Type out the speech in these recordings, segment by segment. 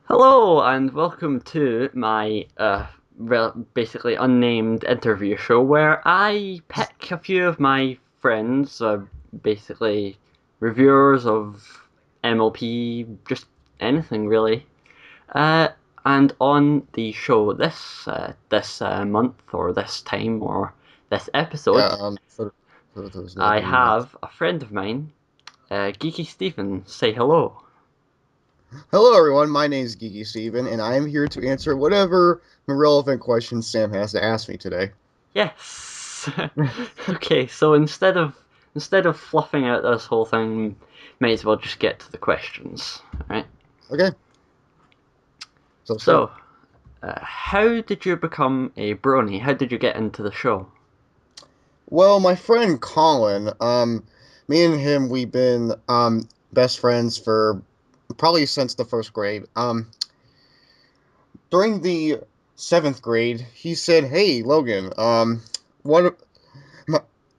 Hello and welcome to my basically unnamed interview show where I pick a few of my friends, basically reviewers of MLP, just anything really. Uh, and on the show this month or this time or this episode, Yeah, for those that I do not. have a friend of mine, Geeky Stephen. Say hello. Hello, everyone. My name is Geeky Steven, and I am here to answer whatever relevant questions Sam has to ask me today. Yes. Okay, so instead of fluffing out this whole thing, may as well just get to the questions, right? Okay, so start. So, how did you become a brony? How did you get into the show? Well, my friend Colin, me and him, we've been best friends for probably since the first grade. During the seventh grade, he said, "Hey, Logan, what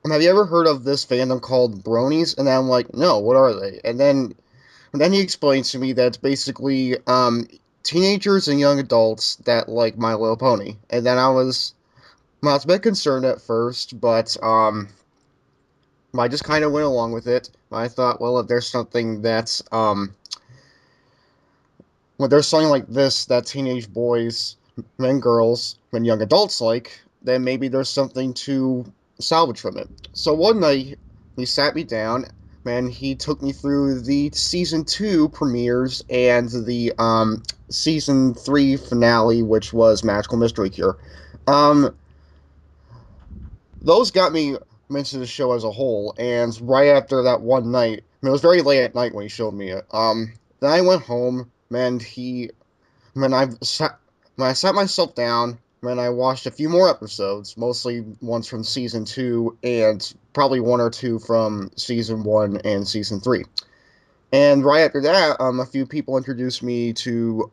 have you ever heard of this fandom called Bronies?" And I'm like, "No, what are they?" And then he explains to me that it's basically teenagers and young adults that like My Little Pony. And then I was a bit concerned at first, but I just kind of went along with it. I thought, well, if there's something that's when there's something like this that teenage boys and girls and young adults like, then maybe there's something to salvage from it. So one night he sat me down and he took me through the season two premieres and the season three finale, which was Magical Mystery Cure. Um, those got me into the show as a whole. And right after that one night, I mean, it was very late at night when he showed me it. Then I went home and he when I sat when I sat myself down, when I watched a few more episodes, mostly ones from season two and probably one or two from season one and season three. And right after that, a few people introduced me to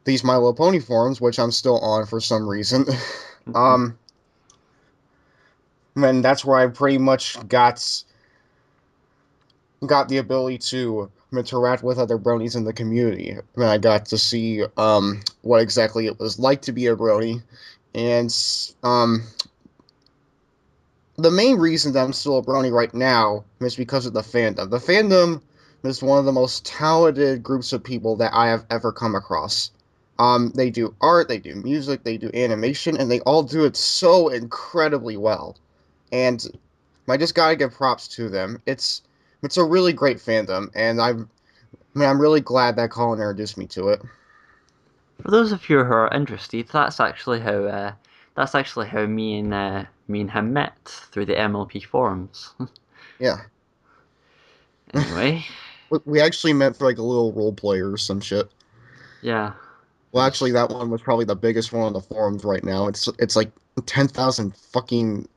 these My Little Pony forums, which I'm still on for some reason. Mhm. um, and that's where I pretty much got the ability to interact with other bronies in the community. And I got to see what exactly it was like to be a brony, and um, the main reason that I'm still a brony right now is because of the fandom. The fandom is one of the most talented groups of people that I have ever come across. They do art, they do music, they do animation, and they all do it so incredibly well. And I just gotta give props to them. It's a really great fandom, and I'm really glad that Colin introduced me to it. For those of you who are interested, that's actually how me and him met through the MLP forums. Yeah, Anyway, we actually met for like a little role play or some shit. yeah, it Well, actually, was that one was probably the biggest one on the forums right now. It's like 10,000 fucking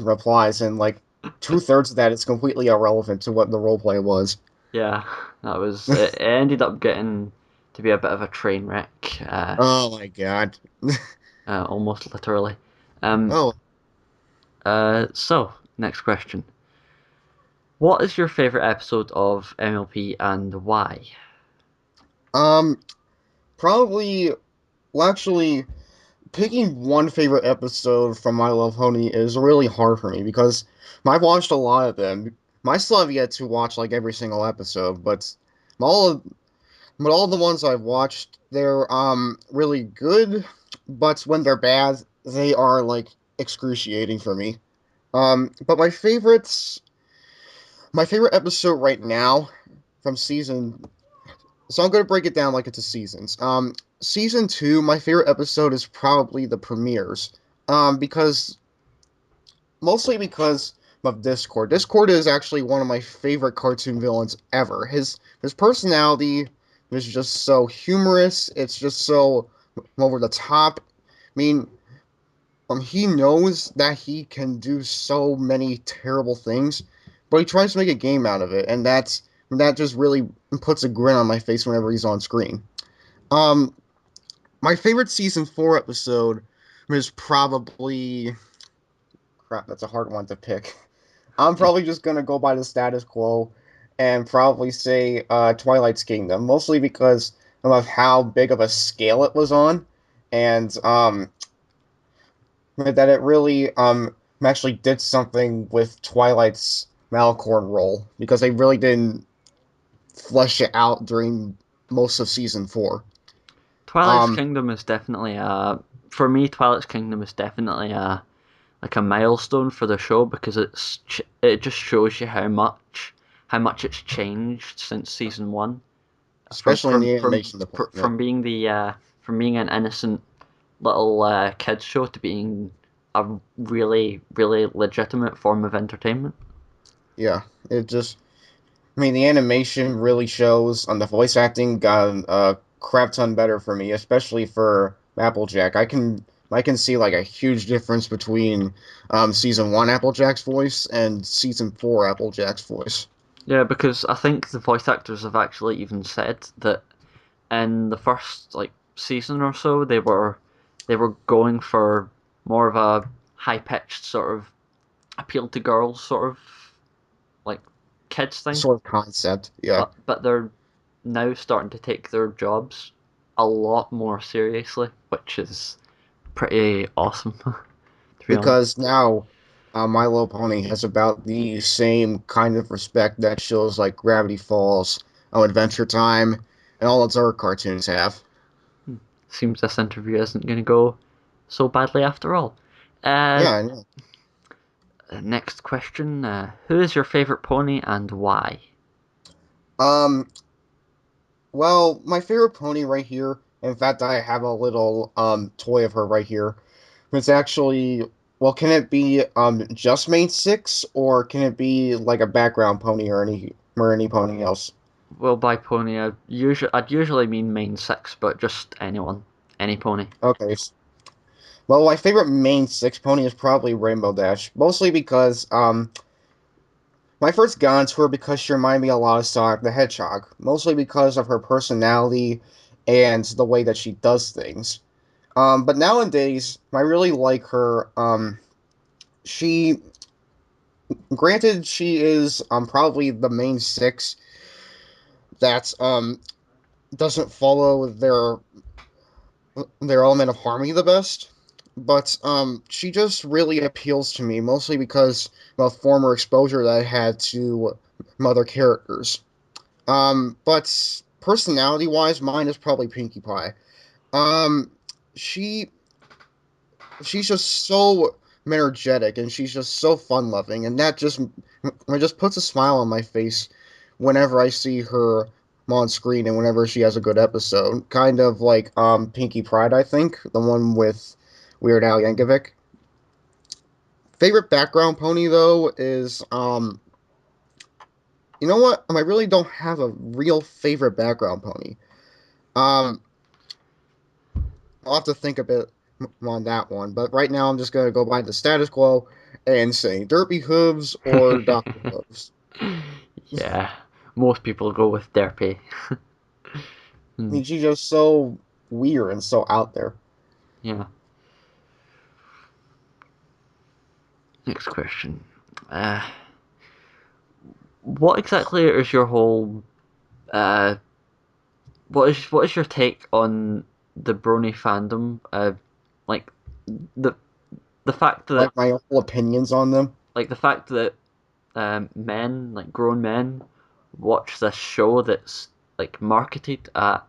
replies, and like two-thirds of that is completely irrelevant to what the role play was. yeah, that was it. Ended up getting to be a bit of a train wreck, Oh my God. almost literally. Um, Oh, so next question. What is your favorite episode of MLP and why? um, probably. Well, actually, picking one favorite episode from My Love Honey is really hard for me because I've watched a lot of them. I still have yet to watch like every single episode, all of all the ones I've watched, they're really good, but when they're bad, they are like excruciating for me. But my favorite episode right now from season so I'm gonna break it down like into seasons. Season two, my favorite episode is probably the premieres. Because mostly because of Discord. Discord is actually one of my favorite cartoon villains ever. His personality is just so humorous. It's just so over the top. I mean, he knows that he can do so many terrible things, but he tries to make a game out of it, and that just really puts a grin on my face whenever he's on screen. Um, my favorite season four episode is probably crap. That's a hard one to pick. I'm probably just gonna go by the status quo, and probably say Twilight's Kingdom, mostly because of how big of a scale it was on, and that it really actually did something with Twilight's Malcorn role because they really didn't flesh it out during most of season 4. Twilight's Um, Kingdom is definitely for me. Twilight's Kingdom is definitely like a milestone for the show because it just shows you how much it's changed since season one. From Especially in from the from animation department. from being an innocent little kids show to being a really really legitimate form of entertainment. Yeah, it just, I mean, the animation really shows, and the voice acting got a crap ton better for me, especially for Applejack. I can see like a huge difference between season 1 Applejack's voice and season 4 Applejack's voice. Yeah, because I think the voice actors have actually even said that in the first like season or so they were going for more of a high pitched sort of appeal to girls sort of like kids thing, Sort of concept, yeah. but they're now starting to take their jobs a lot more seriously, which is pretty awesome to be honest. Because now My Little Pony has about the same kind of respect that shows like Gravity Falls, Adventure Time, and all its other cartoons have. Seems this interview isn't going to go so badly after all. Uh, Yeah, I know. Next question. Who is your favorite pony and why? Um, well, my favorite pony right here, in fact, I have a little toy of her right here. It's actually, well, can it be just main six, or can it be like a background pony or any pony else? Well, by pony, I'd usually mean main six, but just anyone, any pony. Okay. Well, my favorite main six pony is probably Rainbow Dash, mostly because my first got into her because she reminded me a lot of Sonic the Hedgehog, mostly because of her personality and the way that she does things. But nowadays, I really like her. She, granted, she is probably the main six that doesn't follow their element of harmony the best. But she just really appeals to me, mostly because of former exposure that I had to other characters. But personality wise, mine is probably Pinkie Pie. Um, she she's just so energetic and she's just so fun loving, and that just it just puts a smile on my face whenever I see her on screen and whenever she has a good episode. Kind of like Pinkie Pride, I think, the one with Weird Al Yankovic. Favorite background pony though is you know what? I really don't have a real favorite background pony. Um, I'll have to think a bit on that one, but right now I'm just gonna go by the status quo and say Derpy Hooves or Doctor Hooves. Yeah, most people go with Derpy. I Hmm, mean, she's just so weird and so out there. yeah. Next question. Uh, what exactly is your whole uh, what is your take on the Brony fandom? Like the the fact that Like my whole opinions on them like the fact that men, like grown men, watch this show that's like marketed at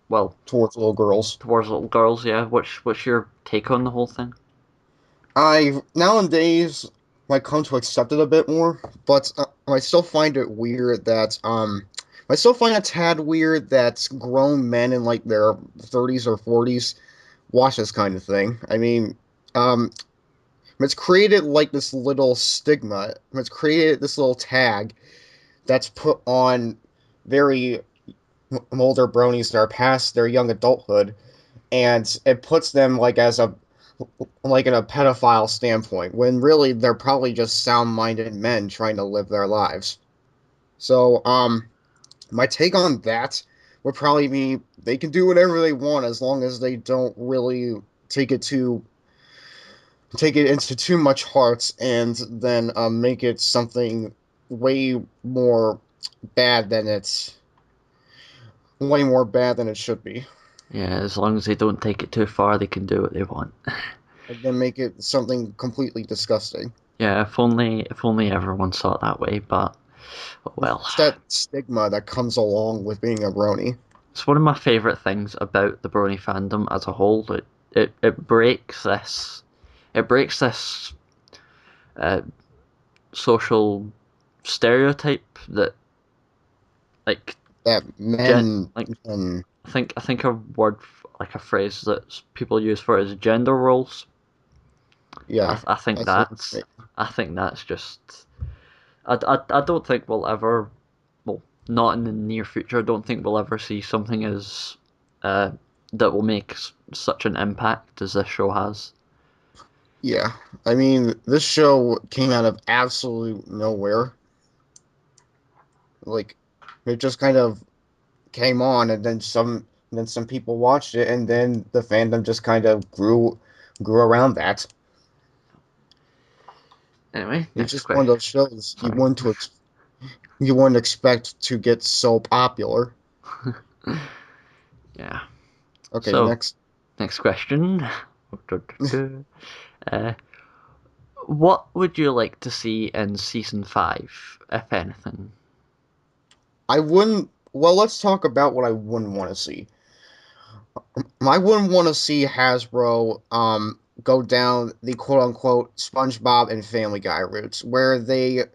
well towards little girls. towards little girls. Yeah, what's your take on the whole thing? I nowadays might come to accept it a bit more, but I still find it weird that I still find it tad weird that grown men in like their 30s or 40s watch this kind of thing. I mean, um, it's created like this little stigma. It's created this little tag that's put on very older bronies that are past their young adulthood, and it puts them like as a like in a pedophile standpoint when really they're probably just sound-minded men trying to live their lives. So, my take on that would probably be they can do whatever they want as long as they don't really take it to take it into too much heart and then make it something way more. bad than it's way more bad than it should be. Yeah, as long as they don't take it too far, they can do what they want. And then make it something completely disgusting. Yeah, if only everyone saw it that way, but oh well. It's that stigma that comes along with being a brony. It's one of my favourite things about the Brony fandom as a whole. It breaks this uh, social stereotype that like That like men, I think a word like a phrase that people use for it is gender roles. yeah, I think I see what you that's mean. I think that's just I don't think we'll ever, well, not in the near future. I don't think we'll ever see something as uh, that will make such an impact as this show has. Yeah, I mean, this show came out of absolute nowhere. Like, it just kind of came on, and then some people watched it, and then the fandom just kind of grew around that. Anyway, It's next just one of question. those shows Sorry. you wouldn't expect to get so popular. Yeah. Okay, So next. next question. Uh, what would you like to see in season five, if anything? I wouldn't. Well, let's talk about what I wouldn't want to see. I wouldn't want to see Hasbro go down the quote unquote SpongeBob and Family Guy routes, where they're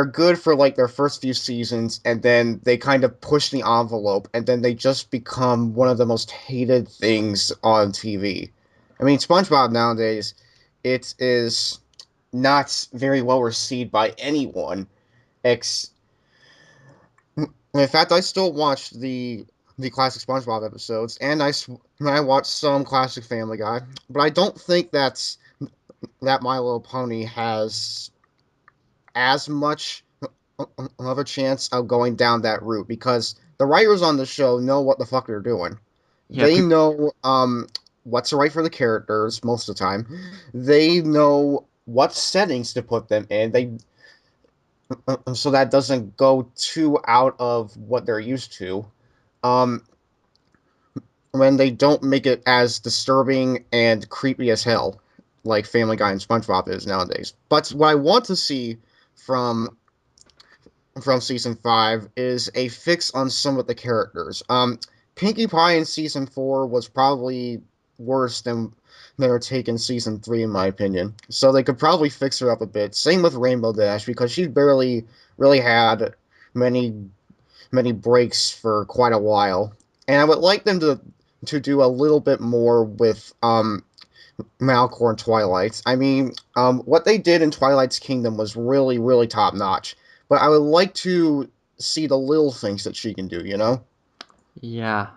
good for like their first few seasons, and then they kind of push the envelope, and then they just become one of the most hated things on TV. I mean, SpongeBob nowadays, it is not very well received by anyone. Ex In fact, I still watch the classic SpongeBob episodes, and I watch some classic Family Guy, but I don't think that My Little Pony has as much of a chance of going down that route because the writers on the show know what the fuck they're doing. Yeah, They know what's right for the characters most of the time. They know what settings to put them in. They So that doesn't go too out of what they're used to. Um, when they don't make it as disturbing and creepy as hell, like Family Guy and SpongeBob is nowadays. But what I want to see from season five is a fix on some of the characters. Pinkie Pie in season four was probably worse than their take in season three, in my opinion. So they could probably fix her up a bit. Same with Rainbow Dash because she barely really had many breaks for quite a while. And I would like them to do a little bit more with Malcor and Twilight. I mean, what they did in Twilight's Kingdom was really, really top notch. But I would like to see the little things that she can do, you know? yeah,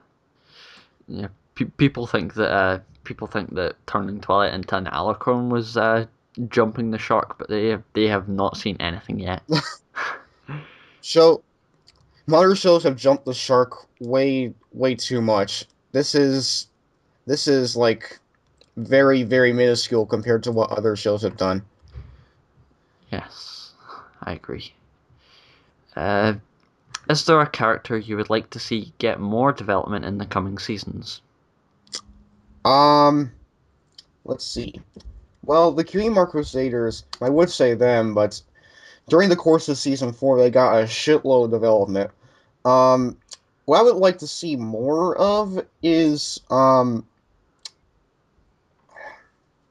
yeah. People think that turning Twilight into an alicorn was jumping the shark, but they have not seen anything yet. Show Modern shows have jumped the shark way, way too much. This is like very, very minuscule compared to what other shows have done. Yes, I agree. Uh, is there a character you would like to see get more development in the coming seasons? Um, let's see. Well, the Cutie Crusaders, I would say them, but during the course of season four, they got a shitload of development. Um, what I would like to see more of is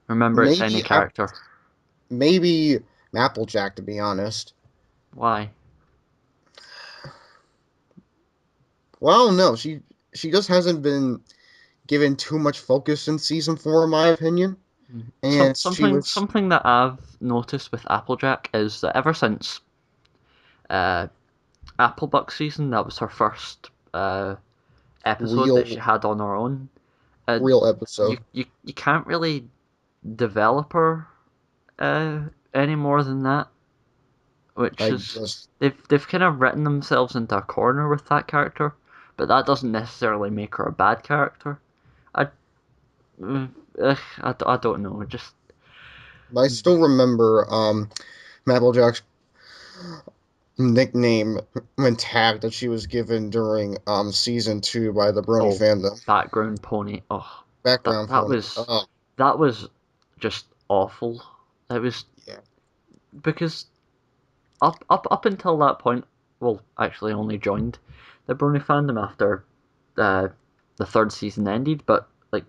Remember, it's any maybe character. maybe Applejack, to be honest. Why? Well, I don't know. She just hasn't been given too much focus in season four, in my opinion. And she was Something that I've noticed with Applejack is that ever since uh, Applebuck season, that was her first episode that she real had on her own. Uh, real episode. you can't really develop her any more than that, which I is just they've kind of written themselves into a corner with that character, but that doesn't necessarily make her a bad character. I I don't know. I still remember Applejack's nickname and tag that she was given during season 2 by the Brony Oh, fandom. background pony. Oh, that Background that pony. was that was just awful. It was Yeah. because up until that point, well, actually only joined the Brony fandom after uh, the third season ended. But like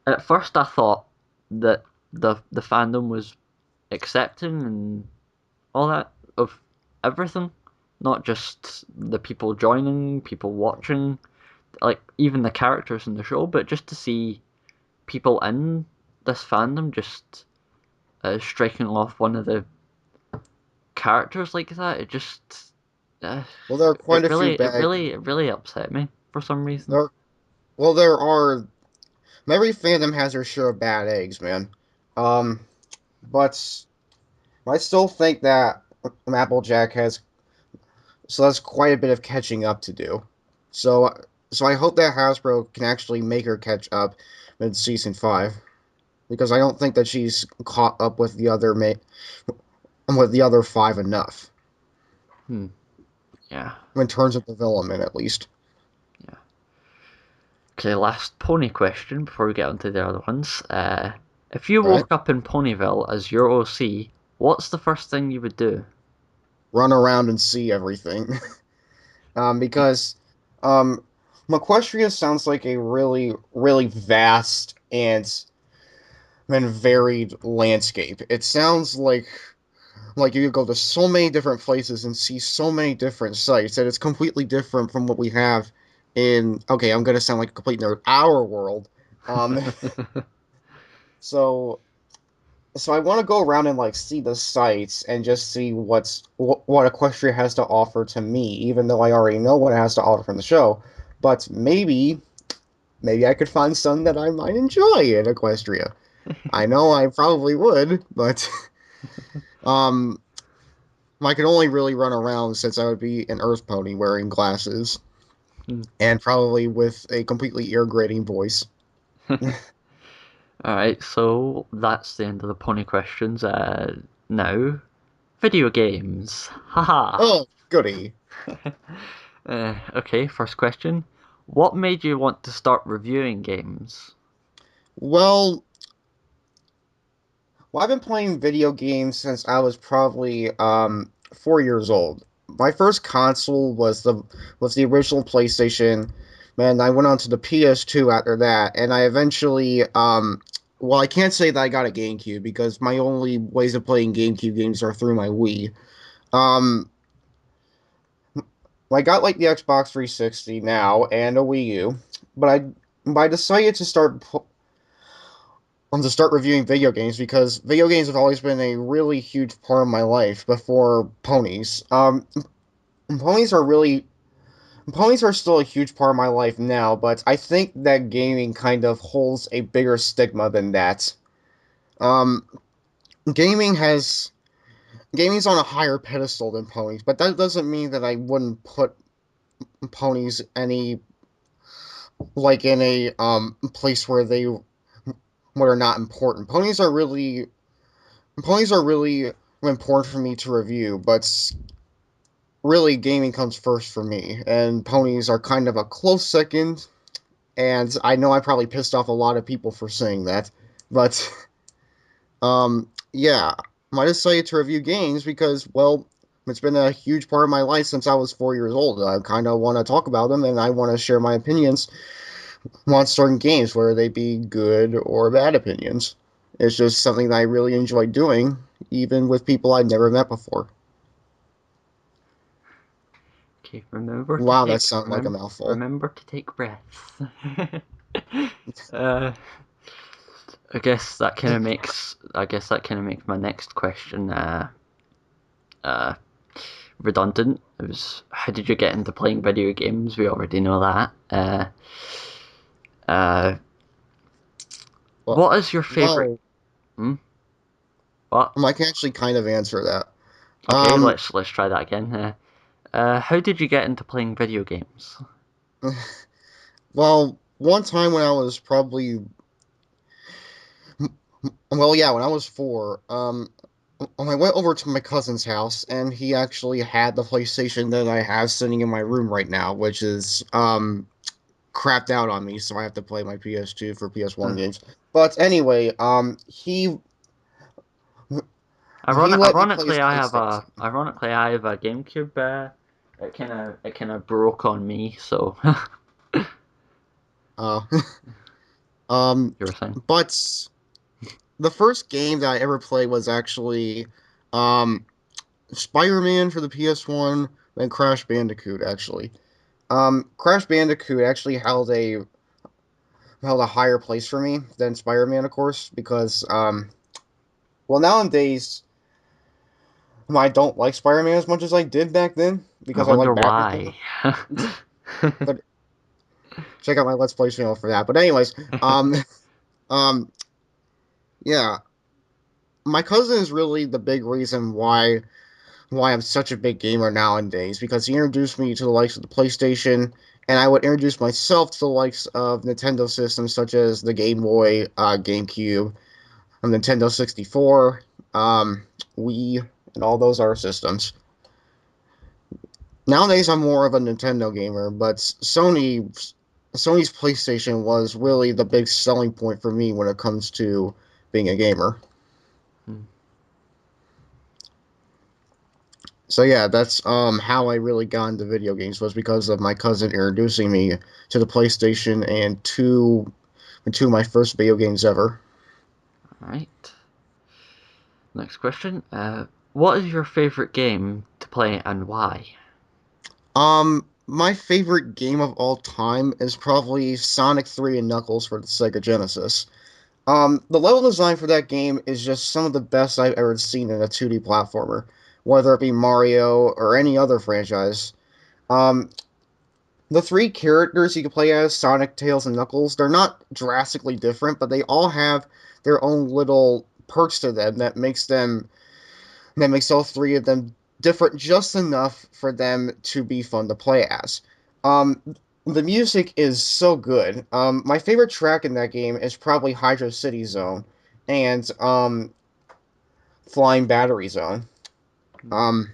at first, I thought that the fandom was accepting and all that of everything, not just the people joining, people watching, like even the characters in the show, but just to see people in this fandom just striking off one of the characters like that. It just uh, Well, there are quite a few it really upset me for some reason. there. Well, there are. Every fandom has their share of bad eggs, man. Um, but I still think that Applejack has so that's quite a bit of catching up to do. So, so I hope that Hasbro can actually make her catch up in season 5 because I don't think that she's caught up with the other 5 enough Hmm. Yeah. in terms of development, at least. Yeah. Okay. Last pony question before we get onto the other ones. If you Right? woke up in Ponyville as your OC, what's the first thing you would do? Run around and see everything. Because um, Equestria sounds like a really, really vast and varied landscape. It sounds like you could go to so many different places and see so many different sites that it's completely different from what we have in. Okay, I'm gonna sound like a complete nerd. Our world. Um, so so I want to go around and like see the sites and just see what Equestria has to offer to me, even though I already know what it has to offer from the show. But maybe I could find some that I might enjoy in Equestria. I know I probably would, but um, I could only really run around since I would be an Earth Pony wearing glasses and probably with a completely ear grating voice. Alright, so that's the end of the pony questions. Now, video games. Haha. Oh, goody. Okay, first question. What made you want to start reviewing games? Well, I've been playing video games since I was probably 4 years old. My first console was the original PlayStation. Man, I went on to the PS2 after that, and I eventually well, I can't say that I got a GameCube because my only ways of playing GameCube games are through my Wii. Um, I got like the Xbox 360 now and a Wii U, but I decided to start reviewing video games because video games have always been a really huge part of my life before ponies. Ponies are really ponies are still a huge part of my life now, but I think that gaming kind of holds a bigger stigma than that. Um, gaming has gaming's on a higher pedestal than ponies, but that doesn't mean that I wouldn't put ponies any like in a place where they what are not important. Ponies are really important for me to review, but really gaming comes first for me, and ponies are kind of a close second. And I know I probably pissed off a lot of people for saying that, but yeah, I decided to review games because well, it's been a huge part of my life since I was 4 years old. I kind of want to talk about them, and I want to share my opinions on certain games, whether they be good or bad opinions. It's just something that I really enjoy doing, even with people I've never met before. Okay, Wow, that sounds like a mouthful. remember to take breaths. uh, I guess that kind of makes my next question uh redundant. It was how did you get into playing video games? We already know that. Uh, Well, what is your favorite? well, Hmm? What? I can actually kind of answer that. Okay, Um, let's try that again. How did you get into playing video games? well, one time when I was probably, well, yeah, when I was 4, I went over to my cousin's house, and he actually had the PlayStation that I have sitting in my room right now, which is crapped out on me, so I have to play my PS2 for PS1 Uh, games. But anyway, he let me play his PlayStation. ironically I have a GameCube. It kind of broke on me. So Uh, um, you were saying. but the first game that I ever played was actually um Spider-Man for the PS1, then Crash Bandicoot actually. Crash Bandicoot actually held a higher place for me than Spider-Man, of course, because well, nowadays I don't like Spider-Man as much as I did back then I because I wonder like Batman more. why. But check out my Let's Play channel for that. But anyways, um, um, yeah, my cousin is really the big reason why I'm such a big gamer nowadays because he introduced me to the likes of the PlayStation, and I would introduce myself to the likes of Nintendo systems such as the Game Boy, GameCube, Nintendo 64, um, Wii, and all those other systems. Nowadays, I'm more of a Nintendo gamer, but Sony's PlayStation was really the big selling point for me when it comes to being a gamer. So yeah, that's how I really got into video games was because of my cousin introducing me to the PlayStation and two of my first video games ever. All right. Next question. What is your favorite game to play and why? My favorite game of all time is probably Sonic 3 and Knuckles for the Sega Genesis. The level design for that game is just some of the best I've ever seen in a 2D platformer, whether it be Mario or any other franchise. Um, the three characters you can play as, Sonic, Tails, and Knuckles, they're not drastically different, but they all have their own little perks to them that makes all three of them different just enough for them to be fun to play as. Um, the music is so good. My favorite track in that game is probably Hydro City Zone and Flying Battery Zone. Um,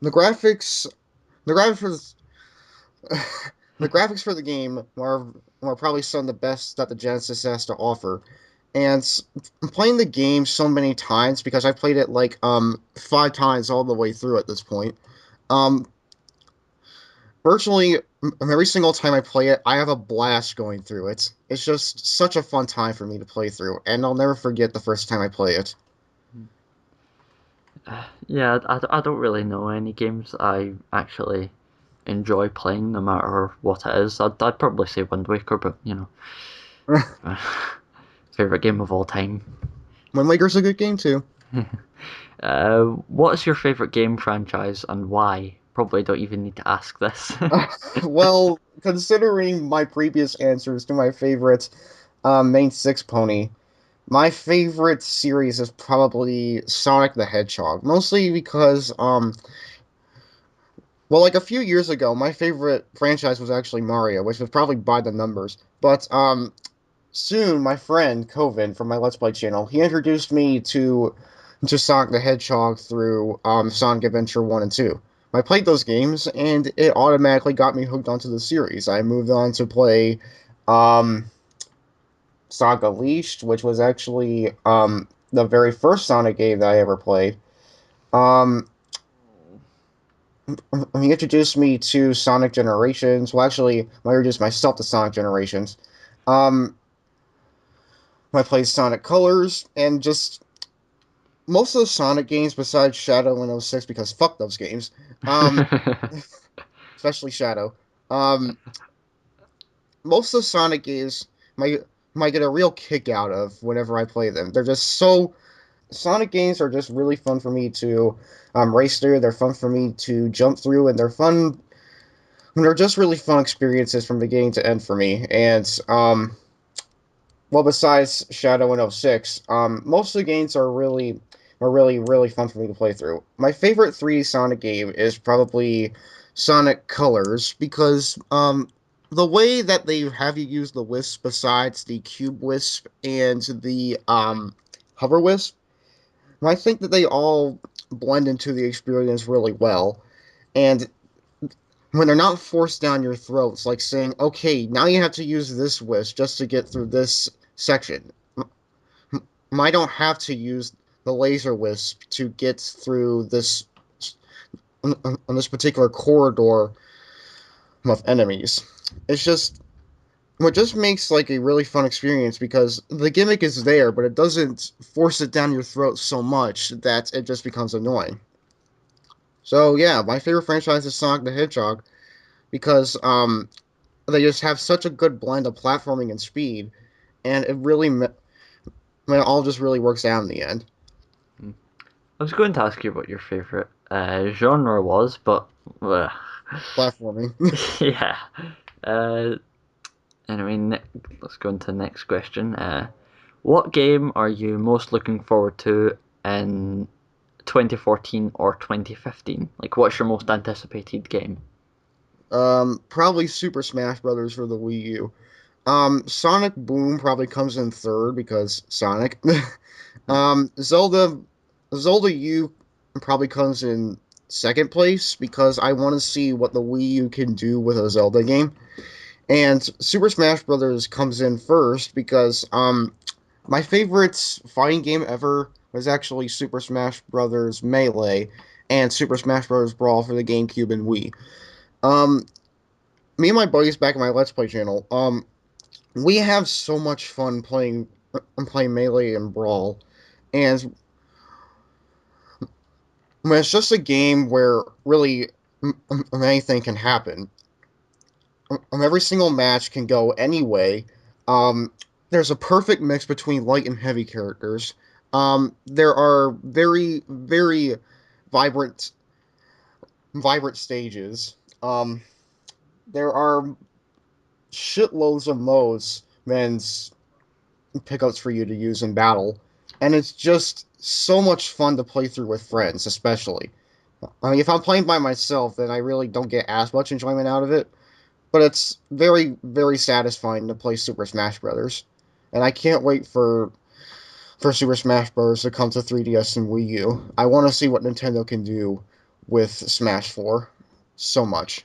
the graphics, the graphics, the graphics for the game are probably some of the best that the Genesis has to offer. And playing the game so many times because I played it like 5 times all the way through at this point. Um, virtually every single time I play it, I have a blast going through it. It's just such a fun time for me to play through, and I'll never forget the first time I play it. Yeah, I don't really know any games I actually enjoy playing, no matter what it is. I'd probably say Wind Waker, but favorite game of all time. Wind Waker's a good game too. What is your favorite game franchise and why? Probably don't even need to ask this. Well, considering my previous answers to my favorite main six pony, my favorite series is probably Sonic the Hedgehog, mostly because well, like a few years ago, my favorite franchise was actually Mario, which was probably by the numbers. But soon my friend Coven from my Let's Play channel, he introduced me to Sonic the Hedgehog through Sonic Adventure 1 and 2. I played those games and it automatically got me hooked onto the series. I moved on to play um Sonic Unleashed, which was actually the very first Sonic game that I ever played. Um he introduced me to Sonic Generations. Well, actually, I introduced myself to Sonic Generations. Um, I played Sonic Colors and just most of the Sonic games besides Shadow and '06 because fuck those games. Um, especially Shadow. Um, most of the Sonic games might might get a real kick out of whenever I play them. They're just so Sonic games are just really fun for me to race through. They're fun for me to jump through, and they're just really fun experiences from beginning to end for me. And well, besides Shadow and '06, most of the games are really fun for me to play through. My favorite 3D Sonic game is probably Sonic Colors because the way that they have you use the wisp besides the cube wisp and the hover wisp, I think that they all blend into the experience really well. And when they're not forced down your throats, like saying, okay, now you have to use this wish just to get through this section. I don't have to use the laser wisp to get through on this particular corridor of enemies. It's just what just makes like a really fun experience because the gimmick is there, but it doesn't force it down your throat so much that it just becomes annoying. So yeah, my favorite franchise is Sonic the Hedgehog because they just have such a good blend of platforming and speed, and it all just really works out in the end. Hmm. I was going to ask you what your favorite genre was, but Platforming. yeah. Uh, anyway, let's go into the next question. What game are you most looking forward to in 2014 or 2015? Like, what's your most anticipated game? Probably Super Smash Brothers for the Wii U. Sonic Boom probably comes in third because Sonic. Zelda U probably comes in second place because I want to see what the Wii U can do with a Zelda game. And Super Smash Brothers comes in first because my favorite fighting game ever was actually Super Smash Brothers Melee and Super Smash Brothers Brawl for the GameCube and Wii. Um, Me and my buddies back at my Let's Play channel, we have so much fun playing Melee and Brawl, and when it's just a game where really anything can happen. Every single match can go any way. Um, there's a perfect mix between light and heavy characters. There are very vibrant, vibrant stages. Um, there are shitloads of modes and pickups for you to use in battle, and it's just so much fun to play through with friends, especially. I mean, if I'm playing by myself, then I really don't get as much enjoyment out of it. But it's very satisfying to play Super Smash Brothers, and I can't wait for Super Smash Bros. To come to 3DS and Wii U. I want to see what Nintendo can do with Smash 4 so much.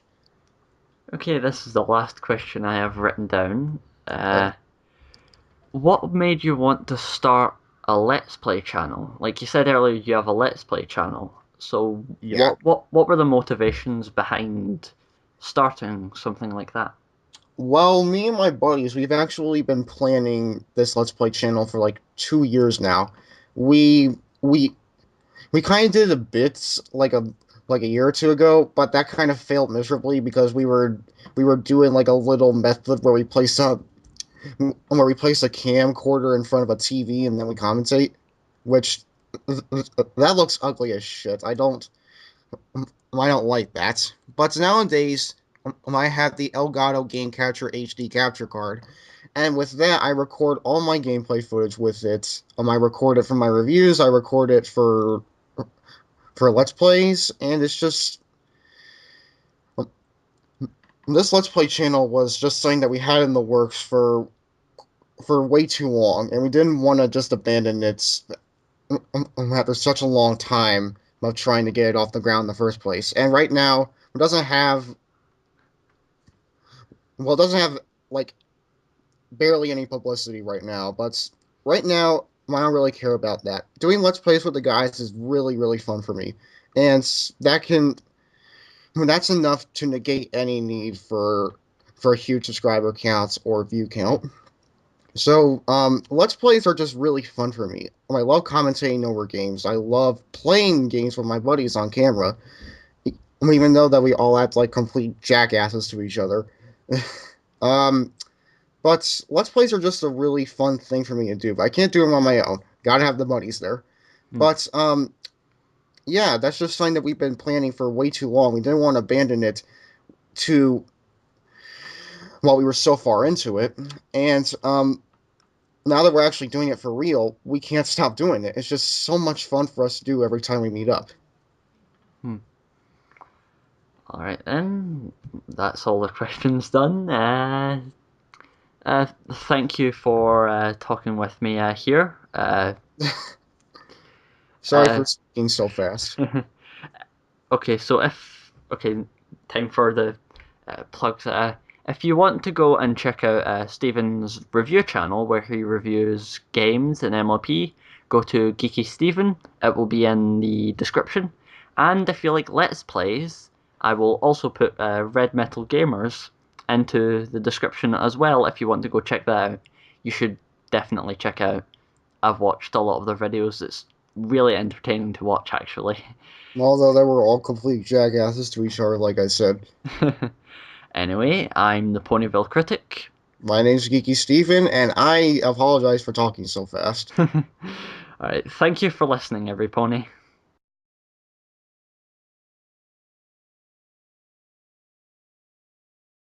Okay, this is the last question I have written down. Uh, What made you want to start a Let's Play channel? Like you said earlier, you have a Let's Play channel. So yeah. what were the motivations behind starting something like that? Well, me and my buddies, we've actually been planning this Let's Play channel for like 2 years now. We we we kind of did a bit like a year or two ago, but that kind of failed miserably because we were doing like a little method where we place a camcorder in front of a TV and then we commentate, which that looks ugly as shit. I don't like that. But nowadays, I have the Elgato Game Capture HD capture card, and with that, I record all my gameplay footage with it. I record it for my reviews. I record it for Let's Plays, and it's just this Let's Play channel was just something that we had in the works for way too long, and we didn't want to just abandon it after such a long time of trying to get it off the ground in the first place. And right now, it doesn't have it doesn't have like barely any publicity right now, but right now I don't really care about that. Doing Let's Plays with the guys is really fun for me, and that's enough to negate any need for huge subscriber counts or view count. So, Let's Plays are just really fun for me. I love commentating over games. I love playing games with my buddies on camera, even though that we all act like complete jackasses to each other. um, but Let's Plays are just a really fun thing for me to do. But I can't do them on my own. Gotta have the buddies there. Hmm. But yeah, that's just something that we've been planning for way too long. We didn't want to abandon it to while we were so far into it, and now that we're actually doing it for real, we can't stop doing it. It's just so much fun for us to do every time we meet up. Hmm. All right then, that's all the questions done. Thank you for talking with me here. Sorry for speaking so fast. Okay, so time for the plugs. If you want to go and check out Steven's review channel where he reviews games and MLP, go to Geeky Steven. It will be in the description. And if you like Let's Plays, I will also put RedMetalGamers into the description as well if you want to go check that out. You should definitely check out. I've watched a lot of their videos. It's really entertaining to watch, actually. Although they were all complete jackasses to each other, like I said. Anyway, I'm the Ponyville Critic. My name's Geeky Steven, and I apologize for talking so fast. Alright, thank you for listening, every pony.